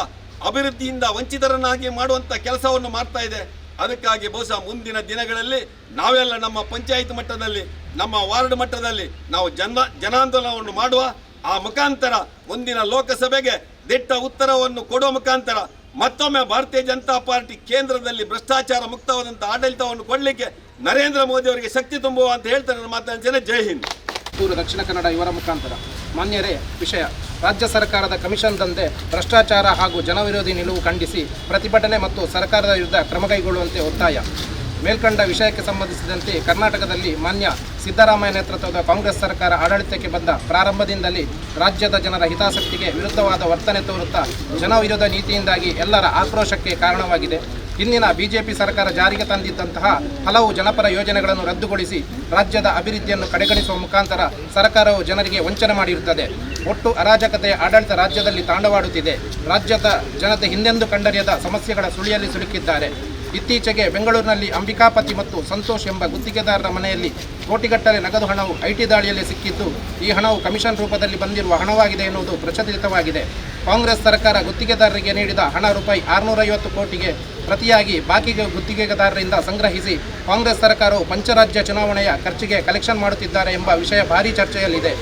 ಅಭಿವೃದ್ಧಿಯಿಂದ ವಂಚಿತರನ್ನಾಗಿ ಮಾಡುವಂಥ ಕೆಲಸವನ್ನು ಮಾಡ್ತಾ ಇದೆ. ಅದಕ್ಕಾಗಿ ಬಹುಶಃ ಮುಂದಿನ ದಿನಗಳಲ್ಲಿ ನಾವೆಲ್ಲ ನಮ್ಮ ಪಂಚಾಯತ್ ಮಟ್ಟದಲ್ಲಿ, ನಮ್ಮ ವಾರ್ಡ್ ಮಟ್ಟದಲ್ಲಿ ನಾವು ಜನಾಂದೋಲನವನ್ನು ಮಾಡುವ, ಆ ಮುಖಾಂತರ ಮುಂದಿನ ಲೋಕಸಭೆಗೆ ದಿಟ್ಟ ಉತ್ತರವನ್ನು ಕೊಡುವ ಮುಖಾಂತರ ಮತ್ತೊಮ್ಮೆ ಭಾರತೀಯ ಜನತಾ ಪಾರ್ಟಿ ಕೇಂದ್ರದಲ್ಲಿ ಭ್ರಷ್ಟಾಚಾರ ಮುಕ್ತವಾದಂಥ ಆಡಳಿತವನ್ನು ಕೊಡಲಿಕ್ಕೆ ನರೇಂದ್ರ ಮೋದಿ ಅವರಿಗೆ ಶಕ್ತಿ ತುಂಬುವ ಅಂತ ಹೇಳ್ತಾರೆ. ನನ್ನ ಮಾತಾಡ್ತೇನೆ. ಜೈ ಹಿಂದ್. ದಕ್ಷಿಣ ಕನ್ನಡ ಇವರ ಮುಖಾಂತರ ಮಾನ್ಯರೇ, ವಿಷಯ ರಾಜ್ಯ ಸರ್ಕಾರದ ಕಮಿಷನ್ ದಂಧೆ, ಭ್ರಷ್ಟಾಚಾರ ಹಾಗೂ ಜನವಿರೋಧಿ ನಿಲುವು ಖಂಡಿಸಿ ಪ್ರತಿಭಟನೆ ಮತ್ತು ಸರ್ಕಾರದ ವಿರುದ್ಧ ಕ್ರಮ ಕೈಗೊಳ್ಳುವಂತೆ ಒತ್ತಾಯ. ಮೇಲ್ಕಂಡ ವಿಷಯಕ್ಕೆ ಸಂಬಂಧಿಸಿದಂತೆ ಕರ್ನಾಟಕದಲ್ಲಿ ಮಾನ್ಯ ಸಿದ್ದರಾಮಯ್ಯ ನೇತೃತ್ವದ ಕಾಂಗ್ರೆಸ್ ಸರ್ಕಾರ ಆಡಳಿತಕ್ಕೆ ಬಂದ ಪ್ರಾರಂಭದಿಂದಲೇ ರಾಜ್ಯದ ಜನರ ಹಿತಾಸಕ್ತಿಗೆ ವಿರುದ್ಧವಾದ ವರ್ತನೆ ತೋರುತ್ತಾ ಜನವಿರೋಧ ನೀತಿಯಿಂದಾಗಿ ಎಲ್ಲರ ಆಕ್ರೋಶಕ್ಕೆ ಕಾರಣವಾಗಿದೆ. ಹಿಂದಿನ ಬಿಜೆಪಿ ಸರ್ಕಾರ ಜಾರಿಗೆ ತಂದಿದ್ದಂತಹ ಹಲವು ಜನಪರ ಯೋಜನೆಗಳನ್ನು ರದ್ದುಗೊಳಿಸಿ ರಾಜ್ಯದ ಅಭಿವೃದ್ಧಿಯನ್ನು ಕಡೆಗಣಿಸುವ ಮುಖಾಂತರ ಸರ್ಕಾರವು ಜನರಿಗೆ ವಂಚನೆ ಮಾಡಿರುತ್ತದೆ. ಒಟ್ಟು ಅರಾಜಕತೆಯ ಆಡಳಿತ ರಾಜ್ಯದಲ್ಲಿ ತಾಂಡವಾಡುತ್ತಿದೆ. ರಾಜ್ಯದ ಜನತೆ ಹಿಂದೆಂದೂ ಕಂಡರಿಯದ ಸಮಸ್ಯೆಗಳ ಸುಳಿಯಲ್ಲಿ ಸಿಲುಕಿದ್ದಾರೆ. ಇತ್ತೀಚೆಗೆ ಬೆಂಗಳೂರಿನಲ್ಲಿ ಅಂಬಿಕಾಪತಿ ಮತ್ತು ಸಂತೋಷ್ ಎಂಬ ಗುತ್ತಿಗೆದಾರರ ಮನೆಯಲ್ಲಿ ಕೋಟಿಗಟ್ಟಲೆ ನಗದು ಹಣವು ಐಟಿ ದಾಳಿಯಲ್ಲಿ ಸಿಕ್ಕಿದ್ದು, ಈ ಹಣವು ಕಮಿಷನ್ ರೂಪದಲ್ಲಿ ಬಂದಿರುವ ಹಣವಾಗಿದೆ ಎನ್ನುವುದು ಪ್ರಚಲಿತವಾಗಿದೆ. ಕಾಂಗ್ರೆಸ್ ಸರ್ಕಾರ ಗುತ್ತಿಗೆದಾರರಿಗೆ ನೀಡಿದ ಹಣ ರೂಪಾಯಿ 650 ಕೋಟಿಗೆ ಪ್ರತಿಯಾಗಿ ಬಾಕಿ ಗುತ್ತಿಗೆದಾರರಿಂದ ಸಂಗ್ರಹಿಸಿ ಕಾಂಗ್ರೆಸ್ ಸರ್ಕಾರವು ಪಂಚರಾಜ್ಯ ಚುನಾವಣೆಯ ಖರ್ಚಿಗೆ ಕಲೆಕ್ಷನ್ ಮಾಡುತ್ತಿದ್ದಾರೆ ಎಂಬ ವಿಷಯ ಭಾರೀ ಚರ್ಚೆಯಲ್ಲಿದೆ.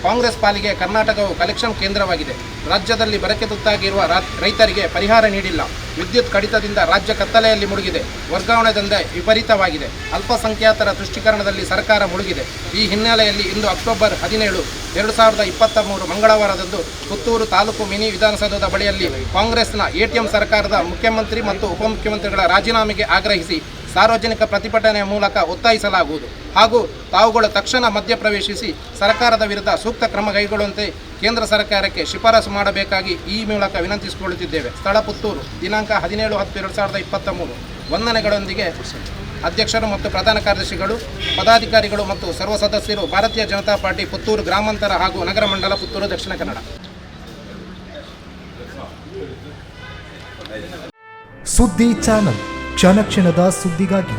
ಕಾಂಗ್ರೆಸ್ ಪಾಲಿಗೆ ಕರ್ನಾಟಕವು ಕಲೆಕ್ಷನ್ ಕೇಂದ್ರವಾಗಿದೆ. ರಾಜ್ಯದಲ್ಲಿ ಬರಕ್ಕೆ ತುತ್ತಾಗಿರುವ ರೈತರಿಗೆ ಪರಿಹಾರ ನೀಡಿಲ್ಲ. ವಿದ್ಯುತ್ ಕಡಿತದಿಂದ ರಾಜ್ಯ ಕತ್ತಲೆಯಲ್ಲಿ ಮುಳುಗಿದೆ. ವರ್ಗಾವಣೆ ದಂಧೆ ವಿಪರೀತವಾಗಿದೆ. ಅಲ್ಪಸಂಖ್ಯಾತರ ತುಷ್ಟೀಕರಣದಲ್ಲಿ ಸರ್ಕಾರ ಮುಳುಗಿದೆ. ಈ ಹಿನ್ನೆಲೆಯಲ್ಲಿ ಇಂದು ಅಕ್ಟೋಬರ್ 17, 2023 ಮಂಗಳವಾರದಂದು ಪುತ್ತೂರು ತಾಲೂಕು ಮಿನಿ ವಿಧಾನಸೌಧದ ಬಳಿಯಲ್ಲಿ ಕಾಂಗ್ರೆಸ್ನ ATM ಸರ್ಕಾರದ ಮುಖ್ಯಮಂತ್ರಿ ಮತ್ತು ಉಪಮುಖ್ಯಮಂತ್ರಿಗಳ ರಾಜೀನಾಮೆಗೆ ಆಗ್ರಹಿಸಿ ಸಾರ್ವಜನಿಕ ಪ್ರತಿಭಟನೆಯ ಮೂಲಕ ಒತ್ತಾಯಿಸಲಾಗುವುದು ಹಾಗೂ ತಾವುಗಳು ತಕ್ಷಣ ಮಧ್ಯಪ್ರವೇಶಿಸಿ ಸರ್ಕಾರದ ವಿರುದ್ಧ ಸೂಕ್ತ ಕ್ರಮ ಕೈಗೊಳ್ಳುವಂತೆ ಕೇಂದ್ರ ಸರ್ಕಾರಕ್ಕೆ ಶಿಫಾರಸು ಮಾಡಬೇಕಾಗಿ ಈ ಮೂಲಕ ವಿನಂತಿಸಿಕೊಳ್ಳುತ್ತಿದ್ದೇವೆ. ಸ್ಥಳ ಪುತ್ತೂರು. ದಿನಾಂಕ 17/10/2023. ವಂದನೆಗಳೊಂದಿಗೆ ಅಧ್ಯಕ್ಷರು ಮತ್ತು ಪ್ರಧಾನ ಕಾರ್ಯದರ್ಶಿಗಳು, ಪದಾಧಿಕಾರಿಗಳು ಮತ್ತು ಸರ್ವ ಸದಸ್ಯರು, ಭಾರತೀಯ ಜನತಾ ಪಾರ್ಟಿ ಪುತ್ತೂರು ಗ್ರಾಮಾಂತರ ಹಾಗೂ ನಗರ ಮಂಡಲ, ಪುತ್ತೂರು, ದಕ್ಷಿಣ ಕನ್ನಡ. ಸುದ್ದಿ ಚಾನಲ್, ಕ್ಷಣ ಕ್ಷಣದ ಸುದ್ದಿಗಾಗಿ.